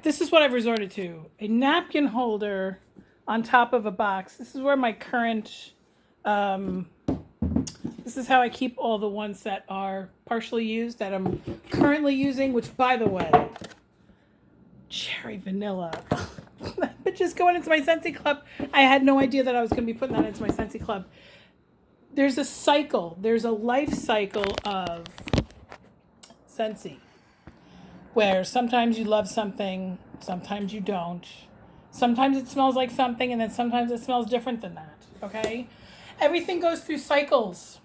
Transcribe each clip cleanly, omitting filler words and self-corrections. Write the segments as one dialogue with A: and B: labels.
A: This is what I've resorted to. A napkin holder on top of a box. This is where my current, this is how I keep all the ones that are partially used that I'm currently using, which by the way, cherry vanilla. That bitch is going into my Scentsy Club. I had no idea that I was going to be putting that into my Scentsy Club. There's a cycle. There's a life cycle of Scentsy, where sometimes you love something, sometimes you don't. Sometimes it smells like something, and then sometimes it smells different than that, okay? Everything goes through cycles.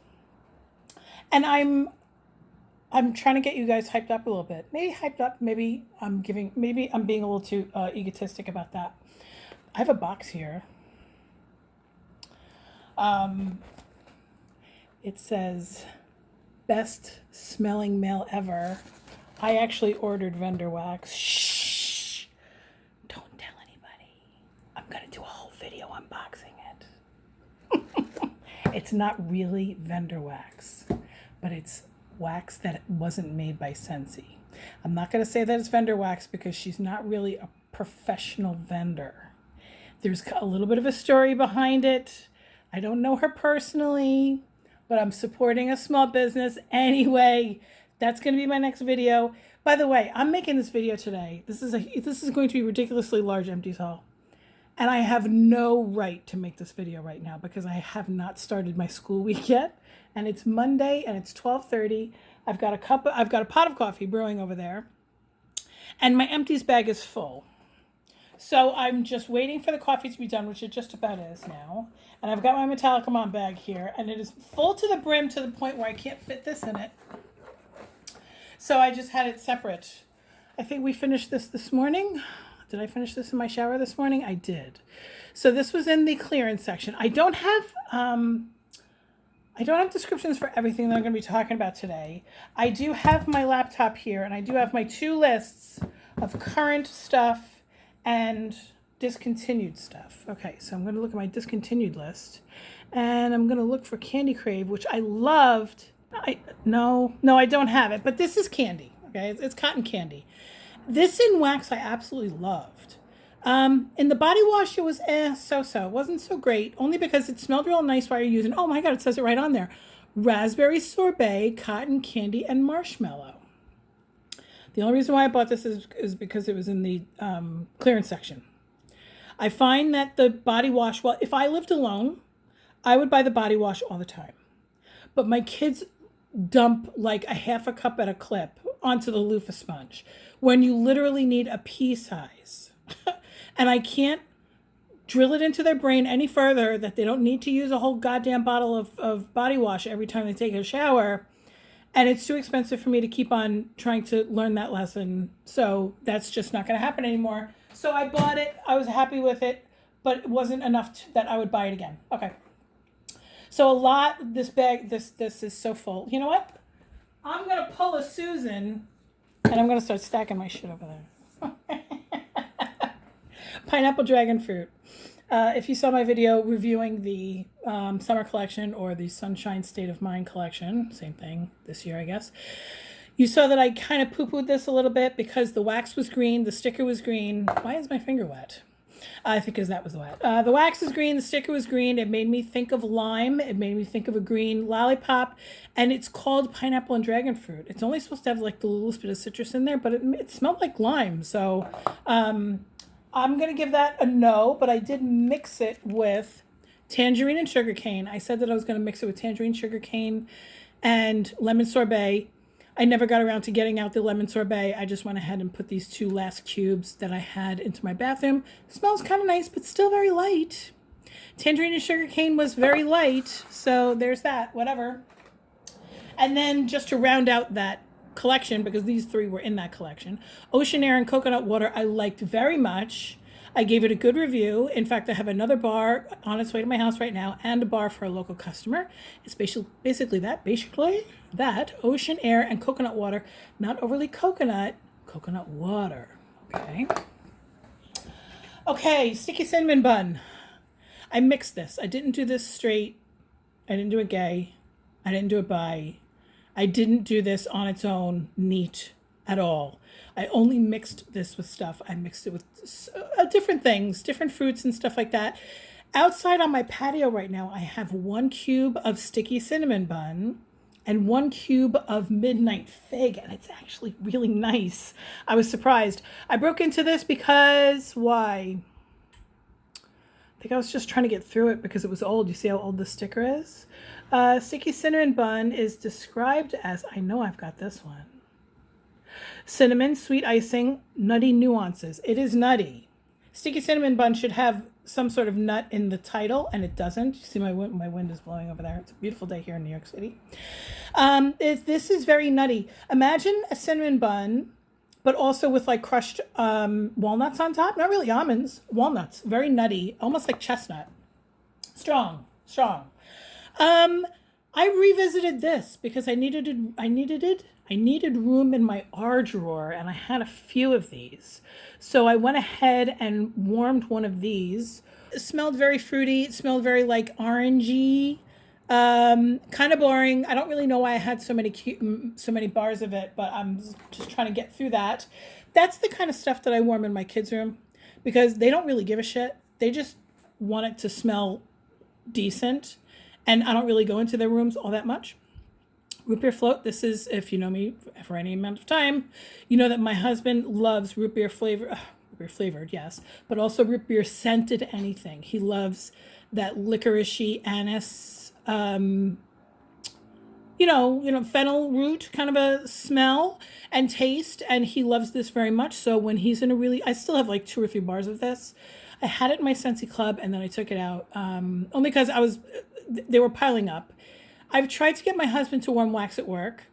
A: And I'm trying to get you guys hyped up a little bit. Maybe hyped up, maybe I'm being a little too egotistic about that. I have a box here. It says, best smelling male ever. I actually ordered vendor wax. Shh. Don't tell anybody. I'm going to do a whole video unboxing it. It's not really vendor wax, but it's wax that wasn't made by Scentsy. I'm not going to say that it's vendor wax because she's not really a professional vendor. There's a little bit of a story behind it. I don't know her personally, but I'm supporting a small business anyway. That's going to be my next video. By the way, I'm making this video today. This is going to be ridiculously large Empties haul. And I have no right to make this video right now because I have not started my school week yet. And it's Monday and it's 12:30. I've got a pot of coffee brewing over there. And my Empties bag is full. So I'm just waiting for the coffee to be done, which it just about is now. And I've got my MetallicaMom bag here, and it is full to the brim to the point where I can't fit this in it. So I just had it separate. I think we finished this morning. Did I finish this in my shower this morning? I did. So this was in the clearance section. I don't have descriptions for everything that I'm going to be talking about today. I do have my laptop here, and I do have my 2 lists of current stuff and discontinued stuff. Okay, so I'm going to look at my discontinued list, and I'm going to look for Candy Crave, which I loved. No, I don't have it, but this is candy. Okay, it's cotton candy. This in wax I absolutely loved. In the body wash it was so-so. It wasn't so great, only because it smelled real nice while you're using. Oh my god, it says it right on there. Raspberry sorbet, cotton candy, and marshmallow. The only reason why I bought this is because it was in the clearance section. I find that the body wash, well, if I lived alone, I would buy the body wash all the time. But my kids dump like a half a cup at a clip onto the loofah sponge when you literally need a pea size. And I can't drill it into their brain any further that they don't need to use a whole goddamn bottle of body wash every time they take a shower. And it's too expensive for me to keep on trying to learn that lesson. So that's just not going to happen anymore. So I bought it. I was happy with it, but it wasn't enough that I would buy it again. Okay. So this bag, this is so full. You know what? I'm going to pull a Susan and I'm going to start stacking my shit over there. Pineapple dragon fruit. If you saw my video reviewing the summer collection or the Sunshine State of Mind collection, same thing this year, I guess, you saw that I kind of poo-pooed this a little bit because the wax was green, the sticker was green. Why is my finger wet? I think because that was wet. The wax is green, the sticker was green. It made me think of lime. It made me think of a green lollipop. And it's called pineapple and dragon fruit. It's only supposed to have like the littlest bit of citrus in there, but it smelled like lime. So I'm going to give that a no, but I did mix it with tangerine and sugarcane. I said that I was going to mix it with tangerine, sugarcane, and lemon sorbet. I never got around to getting out the lemon sorbet. I just went ahead and put these 2 last cubes that I had into my bathroom. Smells kind of nice, but still very light. Tangerine and sugarcane was very light, so there's that, whatever. And then just to round out that collection, because these 3 were in that collection, Ocean Air and Coconut Water I liked very much. I gave it a good review. In fact, I have another bar on its way to my house right now and a bar for a local customer. It's basically that Ocean Air and Coconut Water, not overly coconut water. Okay, sticky cinnamon bun. I mixed this. I didn't do this straight. I didn't do it gay. I didn't do it bi. I didn't do this on its own neat at all. I only mixed this with stuff. I mixed it with different things, different fruits and stuff like that. Outside on my patio right now, I have 1 cube of sticky cinnamon bun and 1 cube of midnight fig, and it's actually really nice. I was surprised. I broke into this because, why? I think I was just trying to get through it because it was old. You see how old the sticker is? Sticky cinnamon bun is described as, I know I've got this one. Cinnamon, sweet icing, nutty nuances. It is nutty. Sticky cinnamon bun should have some sort of nut in the title, and it doesn't. You see my wind is blowing over there. It's a beautiful day here in New York City. This is very nutty. Imagine a cinnamon bun, but also with like crushed walnuts on top. Not really almonds, walnuts. Very nutty, almost like chestnut. Strong. I revisited this because I needed room in my R drawer, and I had a few of these. So I went ahead and warmed one of these. It smelled very fruity. It smelled very like orangey. Kind of boring. I don't really know why I had so many bars of it, but I'm just trying to get through that. That's the kind of stuff that I warm in my kids' room because they don't really give a shit. They just want it to smell decent. And I don't really go into their rooms all that much. Root beer float. This is, if you know me for any amount of time, you know that my husband loves root beer flavor. Root beer flavored, yes, but also root beer scented anything. He loves that licoricey anise, fennel root kind of a smell and taste, and he loves this very much. So when he's in I still have like 2 or 3 bars of this. I had it in my Scentsy Club, and then I took it out only because they were piling up. I've tried to get my husband to warm wax at work,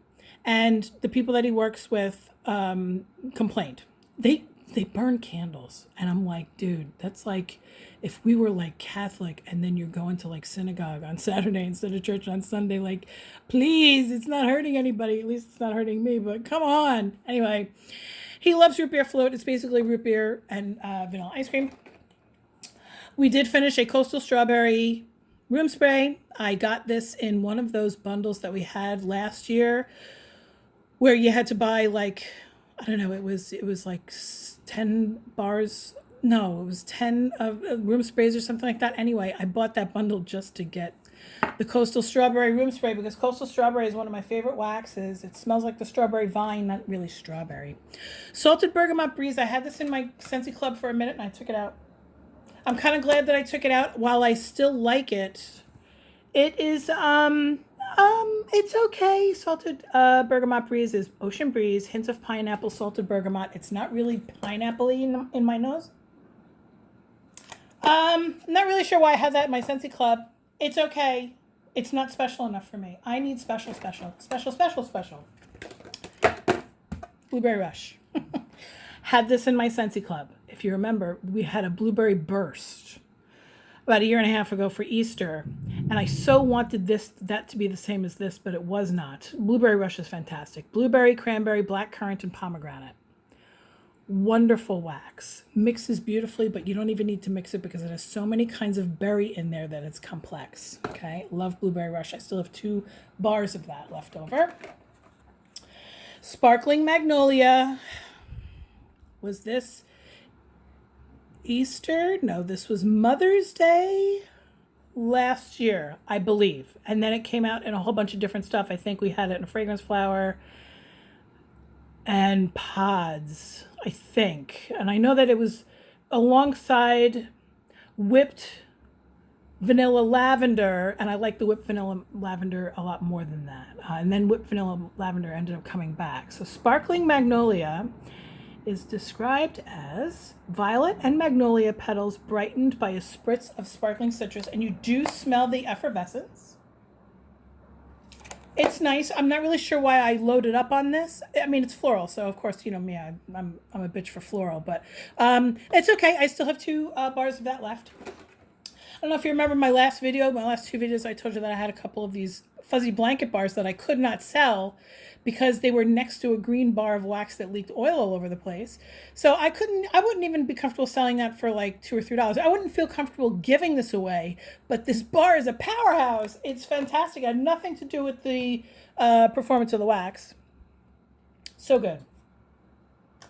A: and the people that he works with complained. They burn candles, and I'm like, dude, that's like if we were like Catholic, and then you're going to like synagogue on Saturday instead of church on Sunday. Like, please, it's not hurting anybody. At least it's not hurting me. But come on. Anyway, he loves root beer float. It's basically root beer and vanilla ice cream. We did finish a coastal strawberry room spray. I got this in one of those bundles that we had last year where you had to buy like, I don't know, it was like 10 bars. No, it was 10 of room sprays or something like that. Anyway, I bought that bundle just to get the coastal strawberry room spray because coastal strawberry is one of my favorite waxes. It smells like the strawberry vine, not really strawberry. Salted bergamot breeze. I had this in my Scentsy Club for a minute and I took it out. I'm kind of glad that I took it out while I still like it. It is, it's okay. Salted bergamot breeze is ocean breeze, hints of pineapple, salted bergamot. It's not really pineapple-y in my nose. Not really sure why I have that in my Scentsy Club. It's okay. It's not special enough for me. I need special. Blueberry Rush. Had this in my Scentsy Club. If you remember, we had a blueberry burst about 1.5 years ago for Easter, and I so wanted that to be the same as this, but it was not. Blueberry Rush is fantastic. Blueberry, cranberry, blackcurrant, and pomegranate. Wonderful wax. Mixes beautifully, but you don't even need to mix it because it has so many kinds of berry in there that it's complex. Okay, love Blueberry Rush. I still have 2 bars of that left over. Sparkling Magnolia. Was this Easter? No, this was Mother's Day last year, I believe. And then it came out in a whole bunch of different stuff. I think we had it in a fragrance flower and pods, I think. And I know that it was alongside whipped vanilla lavender, and I like the whipped vanilla lavender a lot more than that. And then whipped vanilla lavender ended up coming back. So Sparkling Magnolia is described as violet and magnolia petals brightened by a spritz of sparkling citrus, and you do smell the effervescence. It's nice. I'm not really sure why I loaded up on this. I mean, it's floral, so of course, you know me, I'm a bitch for floral, but it's okay. I still have 2 bars of that left. don't know if you remember my last video, my last 2 videos, I told you that I had a couple of these fuzzy blanket bars that I could not sell because they were next to a green bar of wax that leaked oil all over the place. So I wouldn't even be comfortable selling that for like $2 or $3. I wouldn't feel comfortable giving this away, but this bar is a powerhouse. It's fantastic. It had nothing to do with the performance of the wax. So good.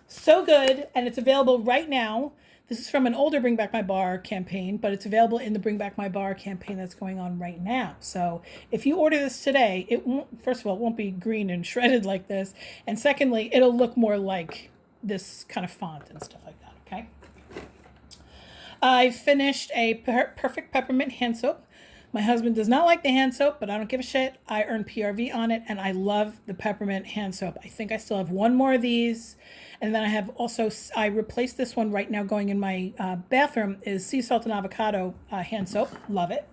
A: So good, and it's available right now. This is from an older Bring Back My Bar campaign, but it's available in the Bring Back My Bar campaign that's going on right now. So if you order this today, it won't, first of all, it won't be green and shredded like this. And secondly, it'll look more like this kind of font and stuff like that, okay? I finished a Perfect Peppermint hand soap. My husband does not like the hand soap, but I don't give a shit. I earned PRV on it, and I love the peppermint hand soap. I think I still have one more of these. And then I have also, I replaced this one right now going in my bathroom, is sea salt and avocado hand soap. Love it.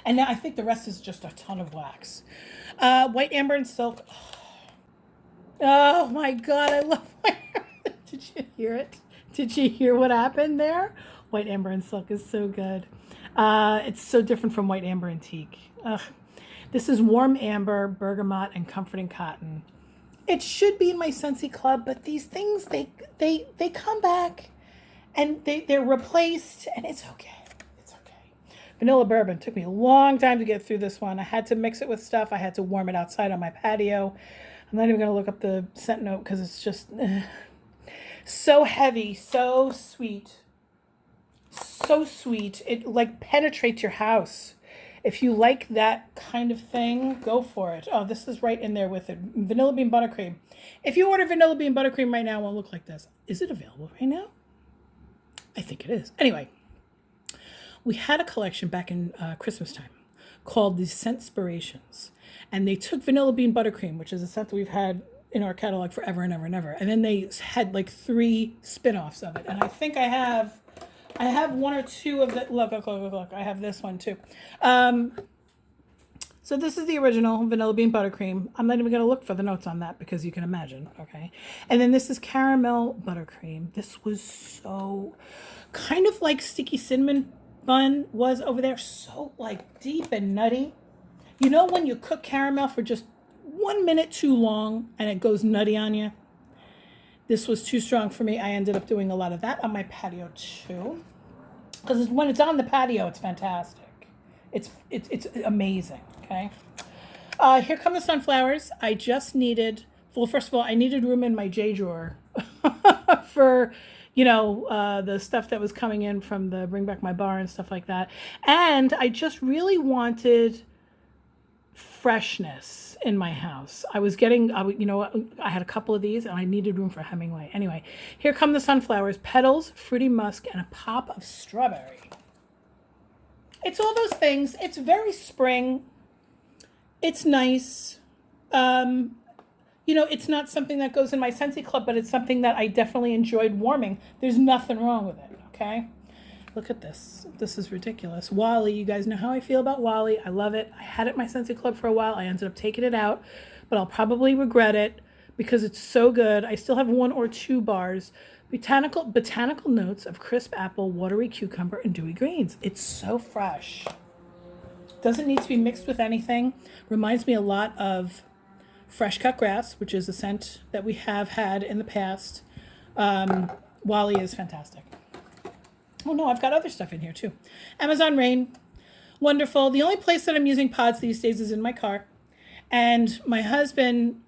A: And now I think the rest is just a ton of wax. White amber and silk. Oh my God, I love white amber. Did you hear it? Did you hear what happened there? White amber and silk is so good. It's so different from white amber antique. This is warm amber, bergamot, and comforting cotton. It should be in my Scentsy club, but these things, they come back and they're replaced, and it's okay. It's okay. Vanilla bourbon. Took me a long time to get through this one. I had to mix it with stuff. I had to warm it outside on my patio. I'm not even going to look up the scent note because it's just so heavy, so sweet. So sweet. It like penetrates your house. If you like that kind of thing, go for it. Oh, this is right in there with it. Vanilla bean buttercream. If you order vanilla bean buttercream right now, it won't look like this. Is it available right now? I think it is. Anyway, we had a collection back in Christmas time called the Scentspirations. And they took vanilla bean buttercream, which is a scent that we've had in our catalog forever and ever and ever. And then they had like 3 spin-offs of it. And I think I have 1 or 2 of the, look, I have this one too. So this is the original vanilla bean buttercream. I'm not even going to look for the notes on that because you can imagine, okay? And then this is caramel buttercream. This was so kind of like sticky cinnamon bun was over there. So like deep and nutty. You know when you cook caramel for just 1 minute too long and it goes nutty on you? This was too strong for me. I ended up doing a lot of that on my patio too. Because when it's on the patio, it's fantastic. It's amazing, okay? Here come the sunflowers. I just needed, well, first of all, I needed room in my J drawer for, you know, the stuff that was coming in from the Bring Back My Bar and stuff like that. And I just really wanted freshness in my house. I was getting, you know, I had a couple of these and I needed room for Hemingway. Anyway, here come the sunflowers, petals, fruity musk, and a pop of strawberry. It's all those things. It's very spring. It's nice. You know, it's not something that goes in my Scentsy club, but it's something that I definitely enjoyed warming. There's nothing wrong with it, okay? Look at this. This is ridiculous. Wally, you guys know how I feel about Wally. I love it. I had it in my Scentsy club for a while. I ended up taking it out, but I'll probably regret it because it's so good. I still have 1 or 2 bars. Botanical notes of crisp apple, watery cucumber, and dewy greens. It's so fresh. Doesn't need to be mixed with anything. Reminds me a lot of fresh cut grass, which is a scent that we have had in the past. Wally is fantastic. Oh no, I've got other stuff in here too. Amazon Rain, wonderful. The only place that I'm using pods these days is in my car. And my husband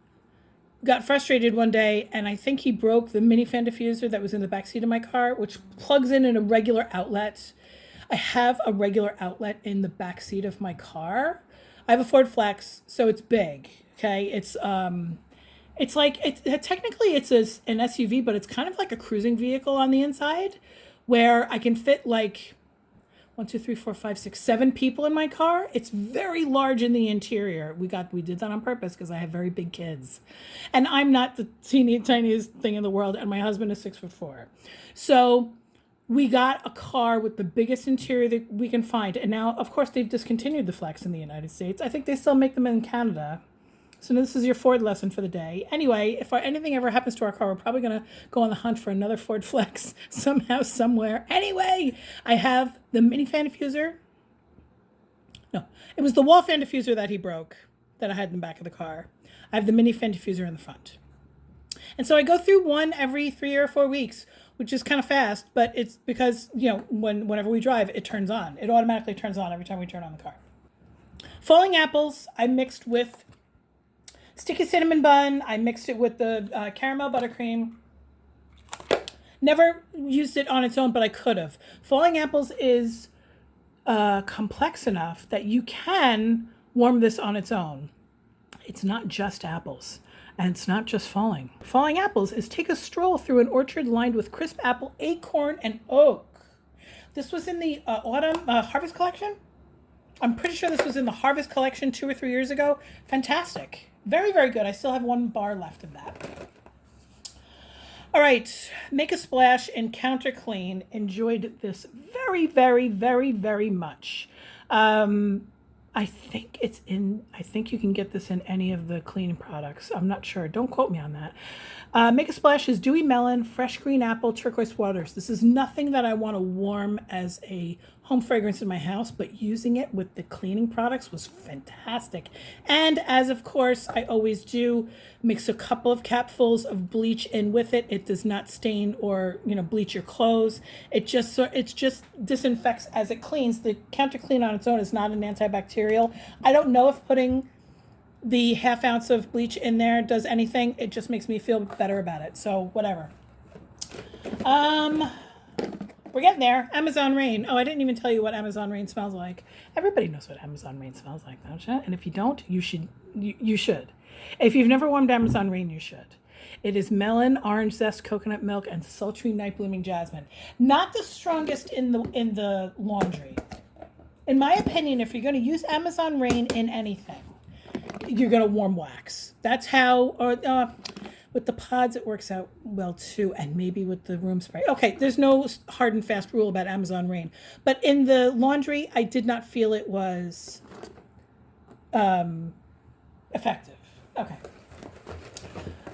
A: got frustrated one day, and I think he broke the mini fan diffuser that was in the backseat of my car, which plugs in a regular outlet. I have a regular outlet in the backseat of my car. I have a Ford Flex, so it's big. Okay, it's like technically it's an SUV, but it's kind of like a cruising vehicle on the inside, where I can fit like 1, 2, 3, 4, 5, 6, 7 people in my car. It's very large in the interior. We did that on purpose because I have very big kids, and I'm not the tiniest thing in the world, and my husband is 6'4". So we got a car with the biggest interior that we can find, and now of course they've discontinued the Flex in the United States. I think they still make them in Canada. So this is your Ford lesson for the day. Anyway, if anything ever happens to our car, we're probably going to go on the hunt for another Ford Flex somehow, somewhere. Anyway, I have the mini fan diffuser. No, it was the wall fan diffuser that he broke that I had in the back of the car. I have the mini fan diffuser in the front. And so I go through one every 3 or 4 weeks, which is kind of fast, but it's because, you know, whenever we drive, it turns on. It automatically turns on every time we turn on the car. Falling apples, I mixed with sticky cinnamon bun. I mixed it with the caramel buttercream. Never used it on its own, but I could have. Falling apples is complex enough that you can warm this on its own. It's not just apples, and it's not just falling. Falling apples is take a stroll through an orchard lined with crisp apple, acorn, and oak. This was in the autumn harvest collection. I'm pretty sure this was in the harvest collection 2 or 3 years ago. Fantastic. Very, very good. I still have 1 bar left of that. All right, make a splash and counter clean. Enjoyed this very, very, very, very much. I think you can get this in any of the cleaning products. I'm not sure. Don't quote me on that. Make a Splash is dewy melon, fresh green apple, turquoise waters. This is nothing that I want to warm as a home fragrance in my house, but using it with the cleaning products was fantastic. And as of course I always do, mix a couple of capfuls of bleach in with it. It does not stain or bleach your clothes. It just disinfects as it cleans. The counter clean on its own is not an antibacterial. I don't know if putting the ½ ounce of bleach in there does anything. It just makes me feel better about it. So whatever. We're getting there. Amazon Rain. Oh, I didn't even tell you what Amazon Rain smells like. Everybody knows what Amazon Rain smells like, don't you? And if you don't, you should. You should. If you've never warmed Amazon Rain, you should. It is melon, orange zest, coconut milk, and sultry night blooming jasmine. Not the strongest in the laundry. In my opinion, if you're going to use Amazon Rain in anything, you're going to warm wax. That's how. With the pods, it works out well too, and maybe with the room spray. Okay, there's no hard and fast rule about Amazon Rain, but in the laundry, I did not feel it was effective. Okay.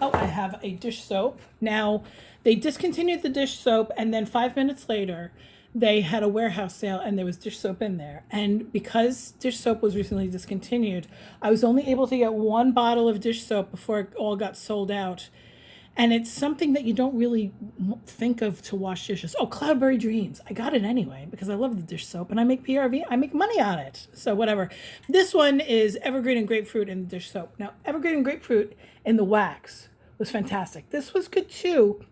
A: Oh, I have a dish soap. Now, they discontinued the dish soap, and then 5 minutes later, they had a warehouse sale, and there was dish soap in there. And because dish soap was recently discontinued, I was only able to get 1 bottle of dish soap before it all got sold out. And it's something that you don't really think of to wash dishes. Oh, Cloudberry Dreams. I got it anyway because I love the dish soap, and I make PRV. I make money on it. So whatever. This one is evergreen and grapefruit in the dish soap. Now, evergreen and grapefruit in the wax was fantastic. This was good too,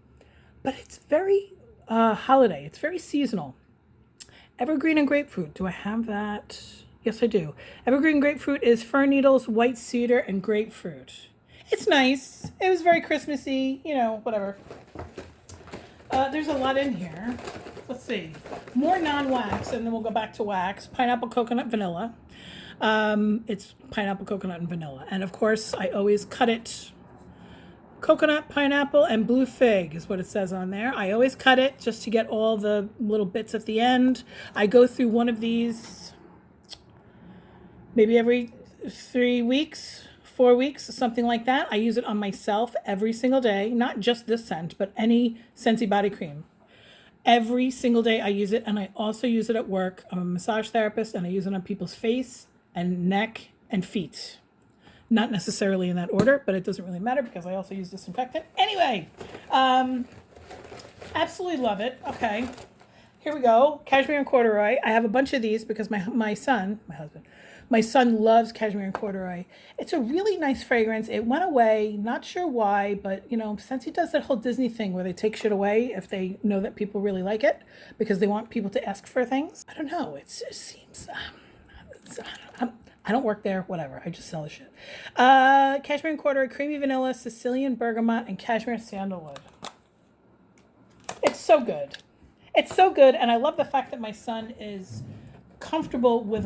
A: but it's very holiday. It's very seasonal. Evergreen and grapefruit. Do I have that? Yes, I do. Evergreen grapefruit is fir needles, white cedar, and grapefruit. It's nice. It was very Christmassy, whatever. There's a lot in here. Let's see. More non-wax, and then we'll go back to wax. Pineapple, coconut, vanilla. It's pineapple, coconut, and vanilla. And of course, I always cut it. Coconut, pineapple, and blue fig is what it says on there. I always cut it just to get all the little bits at the end. I go through one of these maybe every 3 weeks, 4 weeks, something like that. I use it on myself every single day, not just this scent, but any Scentsy body cream. Every single day I use it, and I also use it at work. I'm a massage therapist, and I use it on people's face and neck and feet. Not necessarily in that order, but it doesn't really matter because I also use disinfectant. Anyway, absolutely love it. Okay, here we go. Cashmere and corduroy. I have a bunch of these because my son loves cashmere and corduroy. It's a really nice fragrance. It went away, not sure why, but Scentsy does that whole Disney thing where they take shit away if they know that people really like it because they want people to ask for things. I don't know. It seems. I don't work there, whatever. I just sell the shit. Cashmere and corduroy, creamy vanilla, Sicilian bergamot, and cashmere sandalwood. It's so good. It's so good, and I love the fact that my son is comfortable with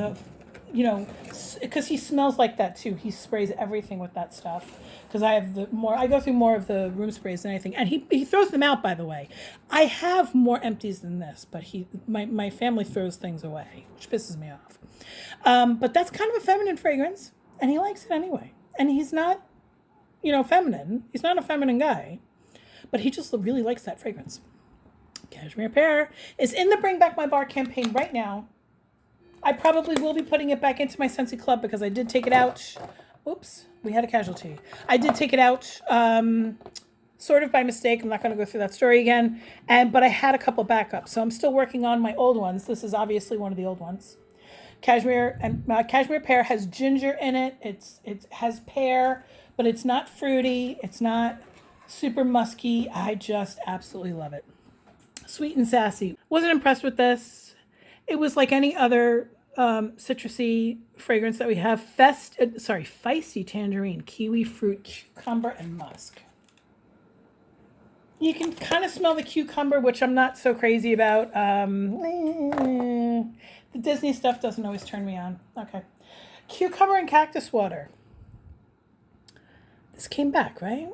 A: because he smells like that too. He sprays everything with that stuff. Because I go through more of the room sprays than anything, and he throws them out. By the way, I have more empties than this, but my family throws things away, which pisses me off. But that's kind of a feminine fragrance, and he likes it anyway. And he's not, feminine. He's not a feminine guy, but he just really likes that fragrance. Cashmere Pear is in the Bring Back My Bar campaign right now. I probably will be putting it back into my Scentsy Club because I did take it out. Oops, we had a casualty. I did take it out sort of by mistake. I'm not going to go through that story again. But I had a couple backups, so I'm still working on my old ones. This is obviously one of the old ones. Cashmere Pear has ginger in it. It has pear, but it's not fruity. It's not super musky. I just absolutely love it. Sweet and sassy. Wasn't impressed with this. It was like any other citrusy fragrance that we have. Feisty Tangerine, Kiwi Fruit, Cucumber, and Musk. You can kind of smell the cucumber, which I'm not so crazy about. The Disney stuff doesn't always turn me on. Okay. Cucumber and Cactus Water. This came back, right?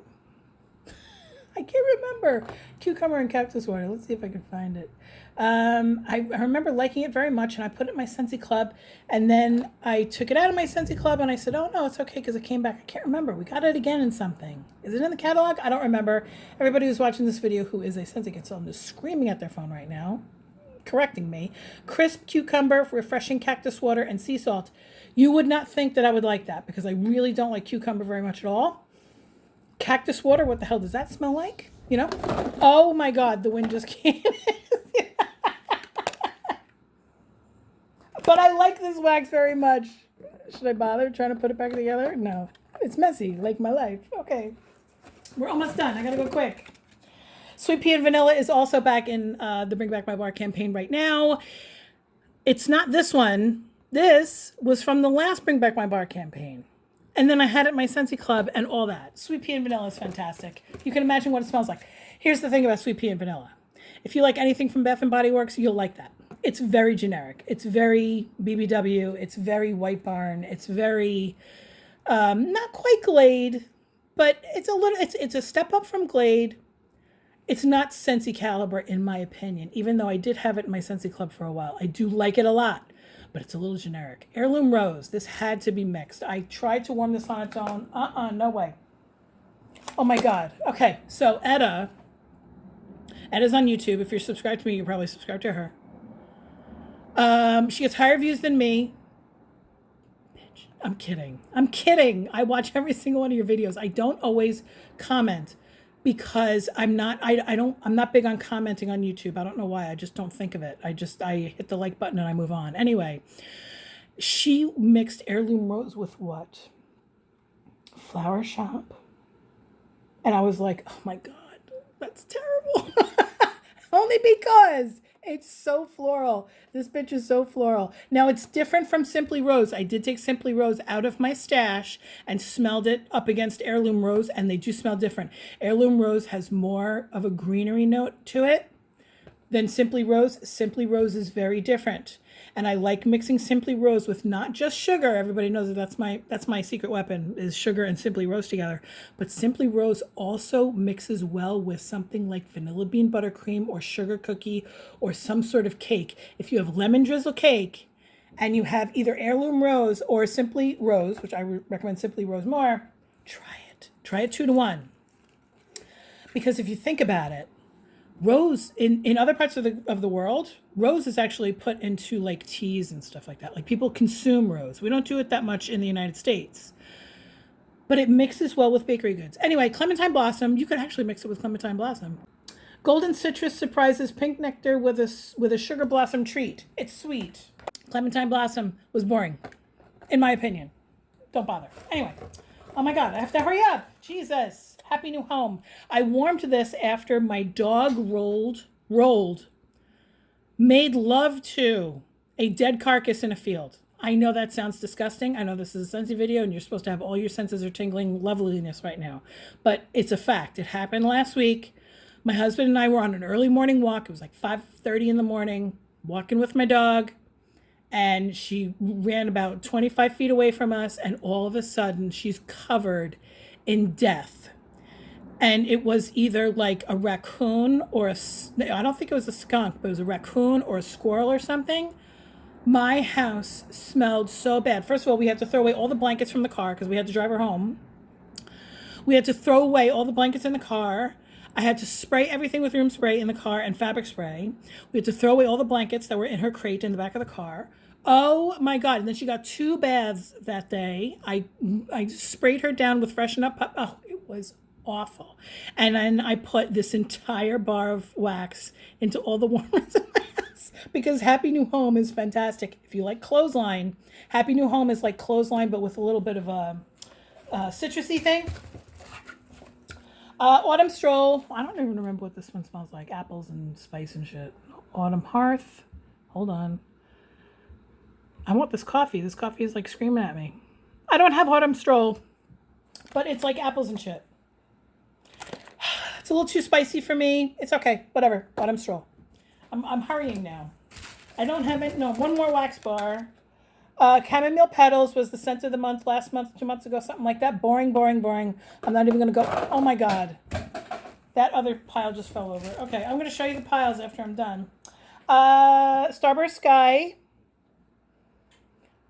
A: I can't remember. Cucumber and Cactus Water. Let's see if I can find it. I remember liking it very much, and I put it in my Scentsy Club, and then I took it out of my Scentsy Club, and I said, oh, no, it's okay, because it came back. I can't remember. We got it again in something. Is it in the catalog? I don't remember. Everybody who's watching this video who is a Scentsy consultant is screaming at their phone right now, correcting me. Crisp cucumber, refreshing cactus water, and sea salt. You would not think that I would like that, because I really don't like cucumber very much at all. Cactus water, what the hell does that smell like? Oh my God, the wind just came in. But I like this wax very much. Should I bother trying to put it back together? No. It's messy, like my life. Okay. We're almost done. I gotta go quick. Sweet Pea and Vanilla is also back in the Bring Back My Bar campaign right now. It's not this one. This was from the last Bring Back My Bar campaign. And then I had it in my Scentsy Club and all that. Sweet Pea and Vanilla is fantastic. You can imagine what it smells like. Here's the thing about Sweet Pea and Vanilla. If you like anything from Bath & Body Works, you'll like that. It's very generic. It's very BBW. It's very White Barn. It's very, not quite Glade, but it's a step up from Glade. It's not Scentsy caliber in my opinion, even though I did have it in my Scentsy Club for a while. I do like it a lot, but it's a little generic. Heirloom Rose. This had to be mixed. I tried to warm this on its own. No way. Oh my God. Okay, so Edda's on YouTube. If you're subscribed to me, you're probably subscribed to her. She gets higher views than me. Bitch, I'm kidding. I watch every single one of your videos. I don't always comment because I'm not big on commenting on YouTube. I don't know why. I just don't think of it. I hit the like button and I move on. Anyway, she mixed Heirloom Rose with what? Flower Shop. And I was like, oh my God, that's terrible. Only because it's so floral. This bitch is so floral. Now, it's different from Simply Rose. I did take Simply Rose out of my stash and smelled it up against Heirloom Rose, and they do smell different. Heirloom Rose has more of a greenery note to it than Simply Rose. Simply Rose is very different. And I like mixing Simply Rose with not just sugar. Everybody knows that that's my secret weapon is sugar and Simply Rose together. But Simply Rose also mixes well with something like vanilla bean buttercream or sugar cookie or some sort of cake. If you have lemon drizzle cake and you have either Heirloom Rose or Simply Rose, which I recommend Simply Rose more, try it. Try it 2-to-1. Because if you think about it, rose in other parts of the world, rose is actually put into like teas and stuff like that. Like people consume rose. We don't do it that much in the United States, but it mixes well with bakery goods. Anyway, Clementine Blossom, you could actually mix it with Clementine Blossom. Golden Citrus surprises pink nectar with a sugar blossom treat. It's sweet. Clementine Blossom was boring, in my opinion. Don't bother. Anyway, oh my God, I have to hurry up. Jesus. Happy new home. I warmed this after my dog made love to a dead carcass in a field. I know that sounds disgusting. I know this is a Scentsy video and you're supposed to have all your senses are tingling loveliness right now. But it's a fact. It happened last week. My husband and I were on an early morning walk. It was like 5:30 in the morning, walking with my dog. And she ran about 25 feet away from us. And all of a sudden, she's covered in death. And it was either like a raccoon or I don't think it was a skunk, but it was a raccoon or a squirrel or something. My house smelled so bad. First of all, we had to throw away all the blankets from the car because we had to drive her home. We had to throw away all the blankets in the car. I had to spray everything with room spray in the car and fabric spray. We had to throw away all the blankets that were in her crate in the back of the car. Oh my God. And then she got 2 baths that day. I sprayed her down with Freshen Up. Oh, it was awful. And then I put this entire bar of wax into all the warmers in my house because Happy New Home is fantastic. If you like clothesline, Happy New Home is like clothesline but with a little bit of a citrusy thing. Autumn Stroll. I don't even remember what this one smells like. Apples and spice and shit. Autumn Hearth. Hold on. I want this coffee. This coffee is like screaming at me. I don't have Autumn Stroll, but it's like apples and shit. It's a little too spicy for me. It's okay. Whatever. Autumn Stroll. I'm hurrying now. I don't have it. No, one more wax bar. Chamomile Petals was the scent of the month last month, 2 months ago, something like that. Boring, boring, boring. I'm not even going to go. Oh my God. That other pile just fell over. Okay, I'm going to show you the piles after I'm done. Starburst Sky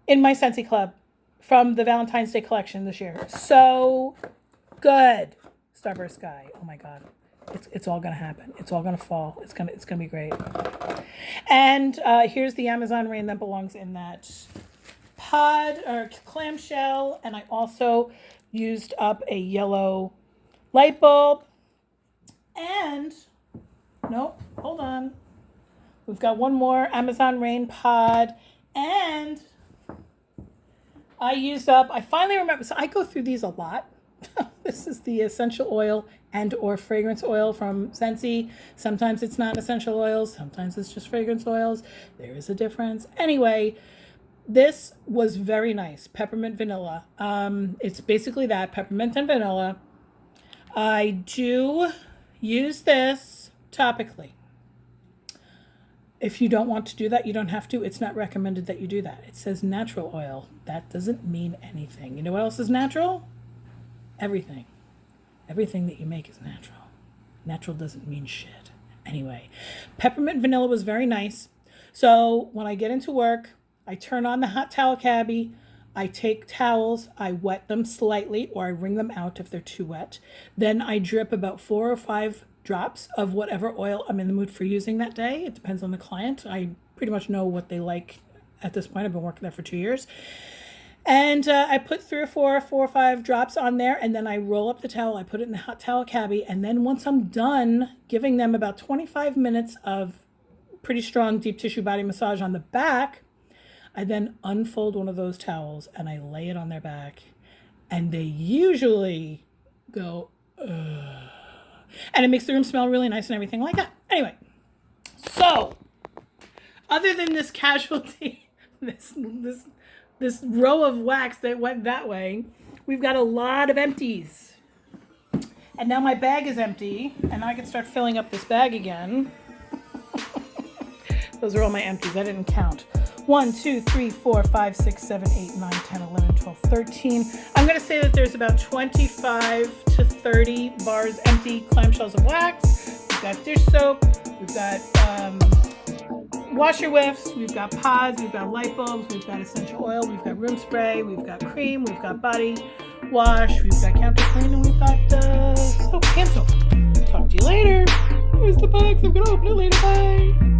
A: in my Scentsy Club from the Valentine's Day collection this year. So good. Starburst Sky. Oh my God. It's all going to happen. It's all going to fall. It's going to be great. And here's the Amazon Rain that belongs in that pod or clamshell, and I also used up a yellow light bulb. And nope, hold on. We've got one more Amazon Rain pod, and I finally remember, so I go through these a lot. This is the essential oil and or fragrance oil from Scentsy. Sometimes it's not essential oils. Sometimes it's just fragrance oils. There is a difference. Anyway, this was very nice. Peppermint vanilla. It's basically that, peppermint and vanilla. I do use this topically. If you don't want to do that, you don't have to. It's not recommended that you do that. It says natural oil. That doesn't mean anything. You know what else is natural? Everything. Everything that you make is natural. Natural doesn't mean shit. Anyway, peppermint vanilla was very nice. So when I get into work, I turn on the hot towel cabbie. I take towels, I wet them slightly, or I wring them out if they're too wet. Then I drip about 4 or 5 drops of whatever oil I'm in the mood for using that day. It depends on the client. I pretty much know what they like at this point. I've been working there for 2 years. And I put 4 or 5 drops on there, and then I roll up the towel. I put it in the hot towel cabbie, and then once I'm done giving them about 25 minutes of pretty strong deep tissue body massage on the back, I then unfold one of those towels and I lay it on their back, and they usually go, ugh. And it makes the room smell really nice and everything like that. Anyway, so other than this casualty, this row of wax that went that way, we've got a lot of empties. And now my bag is empty, and I can start filling up this bag again. Those are all my empties. I didn't count. 1, 2, 3, 4, 5, 6, 7, 8, 9, 10, 11, 12, 13. I'm going to say that there's about 25 to 30 bars empty clamshells of wax. We've got dish soap. We've got washer whiffs. We've got pods. We've got light bulbs. We've got essential oil. We've got room spray. We've got cream. We've got body wash. We've got counter clean. And we've got soap, hand soap. Talk to you later. Here's the box. I'm going to open it later. Bye.